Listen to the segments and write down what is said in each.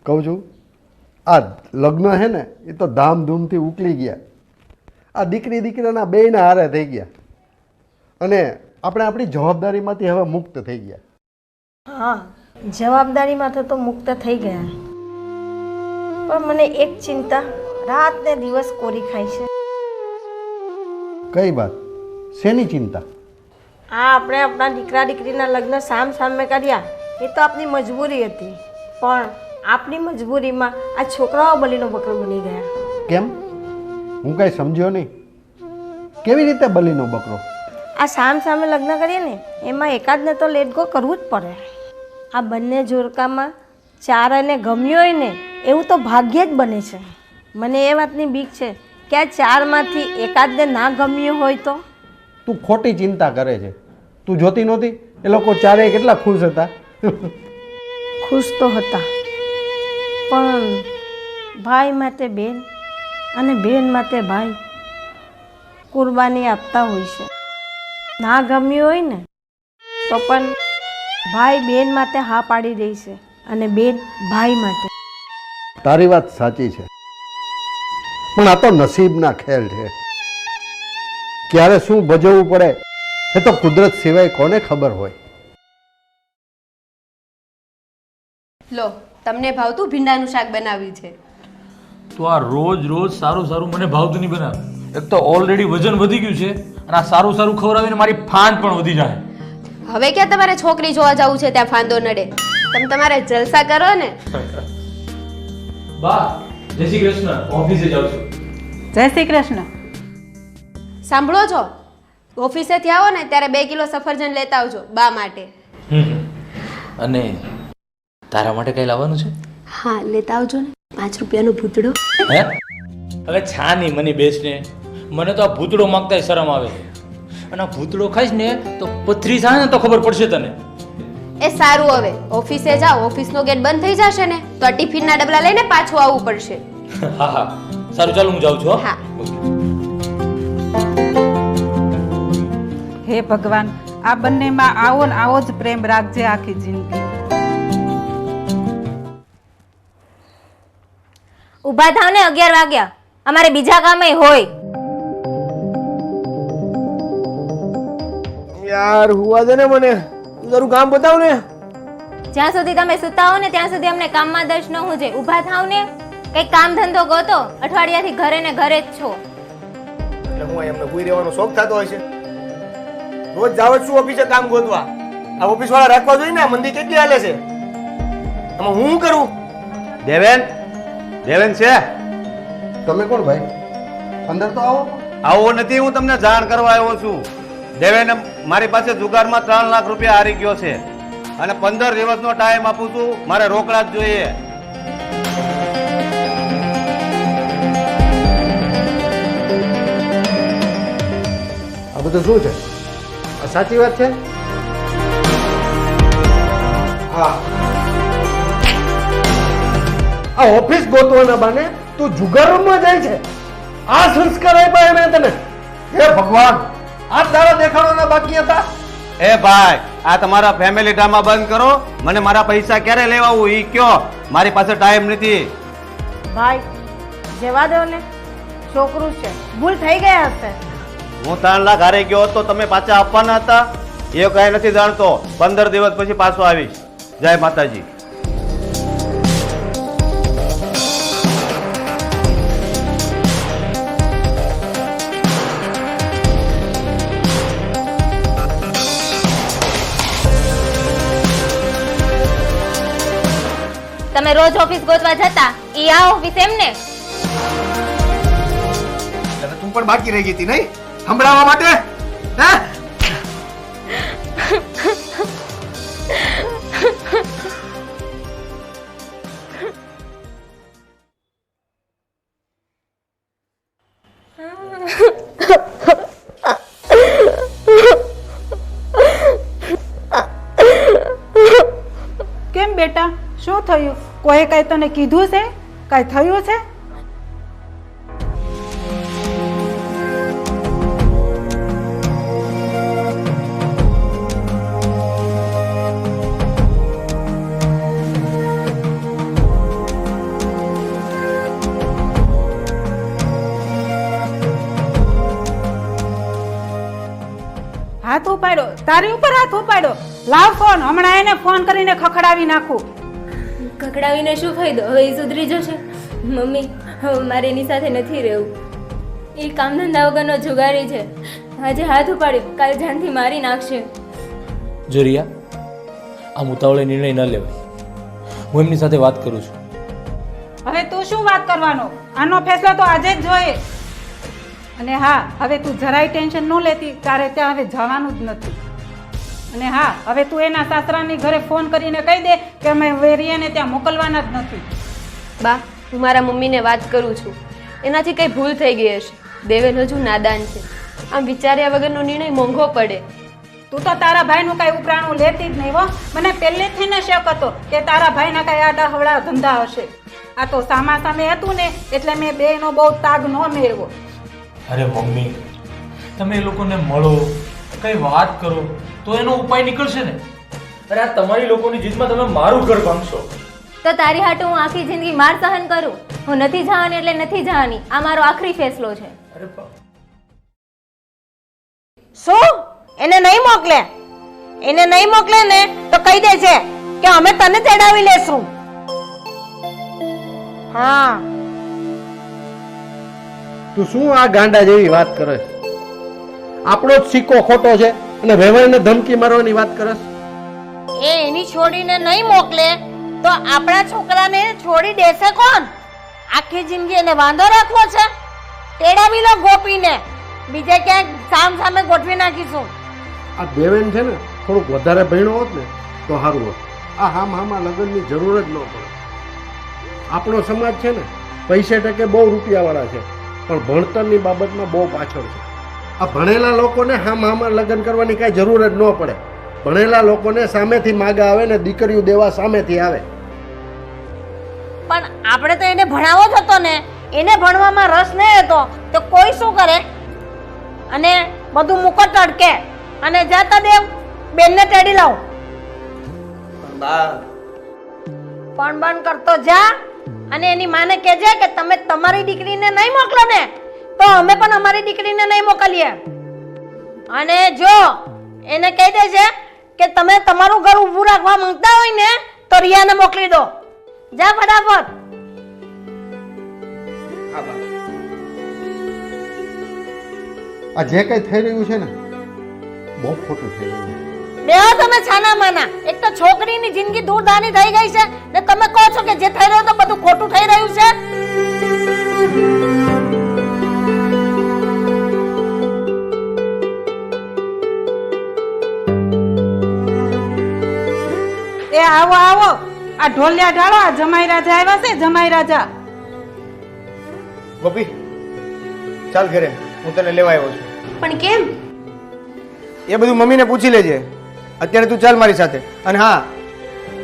કહું છું, આ લગ્ન છે ને એ તો ધામધૂમથી ઉકલી ગયા. આ દીકરી દીકરાના બેયના હારે થઈ ગયા અને આપણે આપણી જવાબદારીમાંથી હવે મુક્ત થઈ ગયા. હા, જવાબદારીમાંથી તો મુક્ત થઈ ગયા, પણ મને એક ચિંતા રાત ને દિવસ કોરી ખાય છે. કઈ વાત? શેની ચિંતા? આ આપણે આપણા દીકરા દીકરીના લગ્ન સામ સામે કર્યા એ તો આપણી મજબૂરી હતી, પણ આપણી મજબૂરીમાં આ છોકરાઓ બલીનો બકરો બની ગયા. કેમ? હું કાંઈ સમજ્યો નહીં. કેવી રીતે બલીનો બકરો? આ સામ સામે લગ્ન કરીએ ને એમાં એકાદને તો લેટ ગો કરવું જ પડે. આ બંને જોડકામાં ચારને ગમ્યું હોય ને એવું તો ભાગ્યે જ બને છે. મને એ વાતની બીક છે કે આ ચારમાંથી એકાદને ના ગમ્યું હોય તો. તું ખોટી ચિંતા કરે છે. તું જોતી નહોતી એ લોકો ચારેય કેટલા ખુશ હતા? ખુશ તો હતા, પણ ભાઈ માટે બેન અને બેન માટે ભાઈ કુરબાની આપતા હોય છે. ના ગમ્યું હોય ને તો પણ ભાઈ બેન માટે હા પાડી દે છે અને બેન ભાઈ માટે. તારી વાત સાચી છે, પણ આ તો નસીબના ખેલ છે. ક્યારે શું ભજવવું પડે એ તો કુદરત સિવાય કોને ખબર હોય. લો, તમને ભાવતું ભીંડાનું શાક બનાવ્યું છે. તો આ રોજ રોજ સારું સારું મને ભાવતું નહીં બનાવે. એક તો ઓલરેડી વજન વધી ગયું છે અને આ સારું સારું ખવડાવીને મારી ફાંદ પણ વધી જાય. હવે ક્યાં તમારે છોકરી જોવા જવું છે ત્યાં ફાંદો નડે. તમે તમારે જલસા કરો ને. બા, જય શ્રી કૃષ્ણ. ઓફિસે જાઉં છું. જય શ્રી કૃષ્ણ. સાંભળો છો, ઓફિસેથી આવો ને ત્યારે 2 કિલો સફરજન લેતા આવજો બા માટે. અને તારા માટે કઈ લાવવાનું છે? હા, લેતા આવજો ને. 5 રૂપિયાનો ભૂતડો. હે? હવે છાની મની બેસને. મને તો આ ભૂતડો માંગતા શરમ આવે છે. અને આ ભૂતડો ખાઈશ ને તો પથરી થાય ને તો ખબર પડશે તને. એ સારું, હવે ઓફિસે જાઓ. ઓફિસનો ગેટ બંધ થઈ જશે ને તો આ ટિફિનના ડબલા લઈને પાછું આવવું પડશે. હા હા, સારું, ચાલો હું જાઉં છું. હા. હે ભગવાન, આ બંનેમાં આવો ને આવો જ પ્રેમ રાખજે આખી જિંદગી. ઊભા થાવ ને, 11 વાગ્યા. અમારે બીજા કામે હોય. યાર હુવા દે ને મને. તું તારું કામ બતાવ ને. જ્યાં સુધી તમે સુતા હો ને ત્યાં સુધી અમને કામમાં દર્શ ન હોજે. ઊભા થાવ ને, કઈક કામ ધંધો ગોતો. અઠવાડિયાથી ઘરે ને ઘરે જ છો. એટલે હું એમને હુઈ રહેવાનો શોખ થતો હોય છે. રોજ જાવ જ છું ઓફિસે કામ ગોતવા. આ ઓફિસ વાળા રાખવા જોઈએ ને. મંદી કેટલી હાલે છે. આમાં હું કરું? દેવેન, દેવેન છે? તમે કોણ ભાઈ? અંદર તો આવો. આવો નથી, હું તમને જાણ કરવા આવ્યો છું. દેવેન, મારી પાસે જુગારમાં 3 લાખ રૂપિયા હારી ગયો છે અને 15 દિવસનો ટાઈમ આપું છું. મારે રોકડા જ જોઈએ. આ બધું શું છે? આ સાચી વાત છે? હા, આ ઓફિસ ગોતવાના બાને તું જુગારમાં જાય છે. આ સંસ્કાર આપ્યા મેં તને. હે ભગવાન, આ તારા દેખાડવાના બાકી હતા. એ ભાઈ, આ તમારા ફેમિલી ડ્રામા બંધ કરો. મને મારા પૈસા ક્યારે લેવા આવું ઈ કયો. મારી પાસે ટાઈમ નથી. ભાઈ જવા દો ને, છોકરું છે, ભૂલ થઈ ગયા હશે. હું 3 લાખ હારી ગયો તો તમે પાછા આપવાના હતા? એ કઈ નથી જાણતો. 15 દિવસ પછી પાછો આવીશ. જય માતાજી. તમે રોજ ઓફિસ ગોતવા જતા, ઈ આ ઓફિસ એમને. તું પણ બાકી રહી ગઈ હતી નહીં સંભળાવવા માટે? હે? કેમ બેટા, શું થયું? કોઈ કઈ તને કીધું છે? કઈ થયું છે? ઉપાડ્યો, તારી ઉપર હાથ ઉપાડ્યો. લાવ ફોન, હમણાં એને ફોન કરીને ખખડાવી નાખું. ખકડાવીને શું ફાયદો? હવે એ સુધરી જશે. મમ્મી, હવે મારે એની સાથે નથી રહેવું. એ કામ ધંધા વગરનો જુગારી છે. આજે હાથ ઉપાડ્યો, કાલ જાનથી મારી નાખશે. જો રિયા, આમ ઉતાવળે નિર્ણય ન લેવાય. હું એમની સાથે વાત કરું છું. હવે તું શું વાત કરવાનો? આનો ફેસલો તો આજે જ જોઈએ. અને હા, હવે તું જરાય ટેન્શન ન લેતી, તારે ત્યાં હવે જવાનું જ નથી. અને હા, હવે તું એના સાસરાની ઘરે ફોન કરીને કહી દે કે અમે વેરીયાને ત્યાં મોકલવાના જ નથી. બા, હું મારા મમ્મીને વાત કરું છું. એનાથી કંઈ ભૂલ થઈ ગઈ હશે. દેવેન હજુ નાદાન છે. આમ વિચાર્યા વગરનો નિર્ણય મોંઘો પડે. તું તો તારા ભાઈનું કાંઈ ઉપરાણું લેતી જ નહીં હો. મને પહેલેથી ને શક હતો કે તારા ભાઈના કાંઈ આડા હવળા ધંધા હશે. આ તો સામા સામે હતું ને એટલે મેં બેયનો બહુ તાગ ન મેળવો. અરે મમ્મી, તમે એ લોકોને મળો, કઈ વાત કરો તો એનો ઉપાય નીકળશે ને. અરે આ તમારી લોકોની જીદમાં તમે મારું ઘર ભાંગશો. તો તારી હાટુ હું આખી જિંદગી માર સહન કરું? હું નથી જવાની એટલે નથી જવાની. આ મારો આખરી ફેસલો છે. અરે શું એને નહીં મોકલે? એને નહીં મોકલે ને તો કહી દે છે કે અમે તને તેડાવી લેશું. હા, તું શું આ ગાંડા જેવી વાત કરે? આપણો જ સિક્કો ખોટો છે અને વેવાઈને ધમકી મારવાની વાત કરે? એ એની છોડીને નહીં મોકલે તો આપણા છોકરાને છોડી દેશે કોણ? આખી જિંદગી એને વાંધો રાખવો છે? તેડાવી લો ગોપીને, બીજે ક્યાંક સામ સામે ગોઠવી નાખીશું. આ દેવેન છે ને થોડુંક વધારે ભણ્યો હોત ને તો સારું હોત. આ હામાં લગ્નની જરૂર જ ન પડે. આપણો સમાજ છે ને પૈસે ટકે બહુ રૂપિયાવાળા છે, પણ ભણતરની બાબતમાં બહુ પાછળ છે. આ ભણેલા લોકોને હામાં લગ્ન કરવાની કાંઈ જરૂર જ ન પડે. ભણેલા લોકોને સામેથી માગા આવે ને દીકરીઓ દેવા સામેથી આવે. પણ આપણે તો એને ભણાવો જ હતો ને, એને ભણવામાં રસ નહીં હતો તો કોઈ શું કરે? અને બધું મુકટ અડકે અને જાતા દેવ બેનને તેડી લાવ. પણ બંધ કરતો જા અને એની માને કહેજે કે તમે તમારી દીકરીને નહીં મોકલો ને તો અમે પણ અમારી દીકરીને નહીં મોકલીએ. અને જો એને કહી દેજે કે તમે તમારું ઘર ઊભું રાખવા માંગતા હોય ને તો રિયાને મોકલી દો. જા ફટાફટ. આ જે કંઈ થઈ રહ્યું છે ને બહુ ખોટું થઈ રહ્યું છે. બેહો તમે છાના માના. એક તો છોકરીની જિંદગી દૂરદાની થઈ ગઈ છે ને તમે કહો છો કે જે થઈ રહ્યું તો બધું ખોટું થઈ રહ્યું છે. એ આવો આવો, આ ઢોલિયા ઢાળો. આ જમાઈ રાજા આવ્યા છે, જમાઈ રાજા. ગોપી, ચાલ ઘરે, હું તને લેવા આવ્યો છું. પણ કેમ? એ બધું મમ્મીને પૂછી લેજે. અત્યારે તું ચાલ મારી સાથે. અને હા,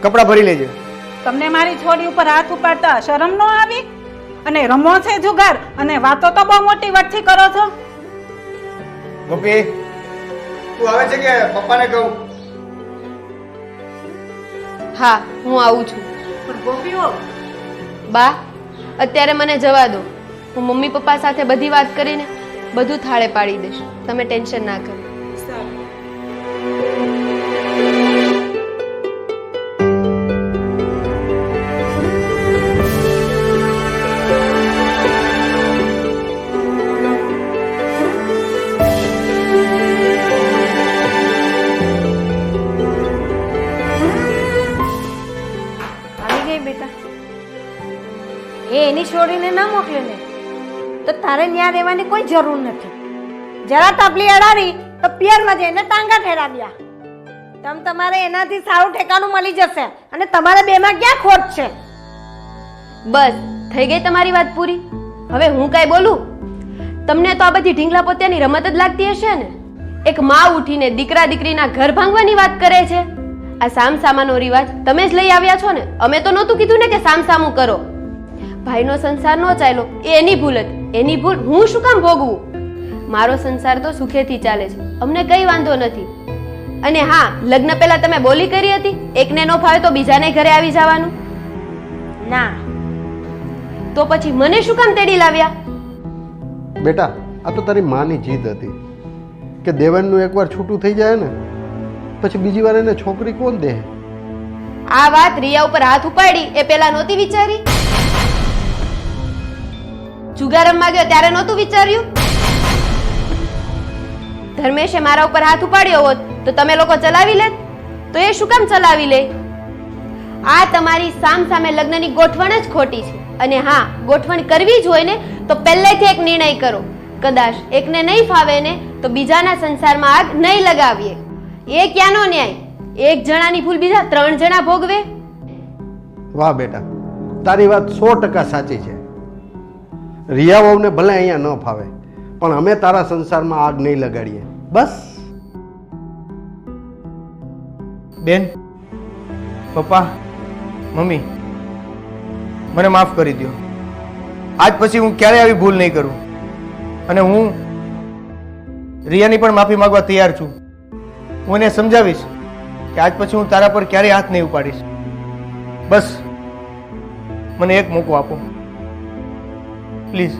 કપડાં ભરી લેજે. તમને મારી છોડી ઉપર હાથ ઉપાડતા શરમ ન આવી? અને રમો છે જુગાર અને વાતો તો બહુ મોટી વચ્ચી કરો છો. ગોપી, તું આવે છે કે પપ્પાને કહું? હા, હું આવું છું. પણ ગોપીઓ, બા, અત્યારે મને જવા દો. હું મમ્મી પપ્પા સાથે બધી વાત કરીને બધું થાળે પાડી દઈશ. તમે ટેન્શન ના કરો. આવી ગઈ બેટા. એ એની છોડીને ના મોકલે ને તો તારે ત્યાં રહેવાની કોઈ જરૂર નથી. જરા તપલી અડાડી તો પિયરમાં જઈને ટાંગા ઠેરાવ્યા. તમારે એનાથી સારું ઠેકાણું મળી જશે અને તમારે બેમાં ક્યાં ખોટ છે? બસ, થઈ ગઈ તમારી વાત પૂરી. હવે હું કાંઈ બોલું? તમને તો આ બધી ઢીંગલા પોત્યાની રમત જ લાગતી હશે ને. એક માં ઉઠીને દીકરા દીકરીના ઘર ભાંગવાની વાત કરે છે. આ સામસામાનો રિવાજ તમે જ લઈ આવ્યા છો ને. અમે તો નહોતું કીધું ને કે સામસામું કરો. ભાઈનો સંસાર નો ચાલ્યો એ એની ભૂલ હતી. એની ભૂલ હું શું કામ ભોગવું? મારો સંસાર તો સુખેથી ચાલે છે, અમને કઈ વાંધો નથી. અને હા, લગ્ન પહેલા તમે બોલી કરી હતી એકને નો ફાવે તો બીજાને ઘરે આવી જવાનું. ના, તો પછી મને શું કામ તેડી લાવ્યા? બેટા, આ તો તારી માની જીદ હતી કે દેવાનનું એકવાર છૂટું થઈ જાય ને પછી બીજી વાર એને છોકરી કોણ દે? આ વાત રિયા ઉપર હાથ ઉપાડી એ પેલા નહોતી વિચારી? જુગારમ માંગ્યો ત્યારે નહોતું વિચાર્યું? ધર્મેશે મારા ઉપર હાથ ઉપાડ્યો હોત તો તમે લોકો ચલાવી લેત? તો એ શું કામ ચલાવી લે? આ તમારી સામસામે લગ્નની ગોઠવણ જ ખોટી છે. અને હા, ગોઠવણ કરવી જ હોય ને તો પહેલેથી એક નિર્ણય કરો. કદાચ એકને નહીં ફાવે ને તો બીજાના સંસારમાં આગ નહીં લગાવીએ. એ ક્યાંનો ન્યાય? એક જણાની ભૂલ બીજા 3 જણા ભોગવે. વાહ બેટા, તારી વાત 100% સાચી છે. રિયા વહુને ભલે અહીંયા ન ફાવે પણ અમે તારા સંસારમાં આગ નહીં લગાડીએ. બસ. બેન, પપ્પા, મમ્મી, મને માફ કરી દો. આજ પછી હું ક્યારેય આવી ભૂલ નહીં કરું અને હું રિયાની પણ માફી માંગવા તૈયાર છું. હું એને સમજાવીશ કે આજ પછી હું તારા પર ક્યારેય હાથ નહીં ઉપાડીશ. બસ મને એક મોકો આપો પ્લીઝ.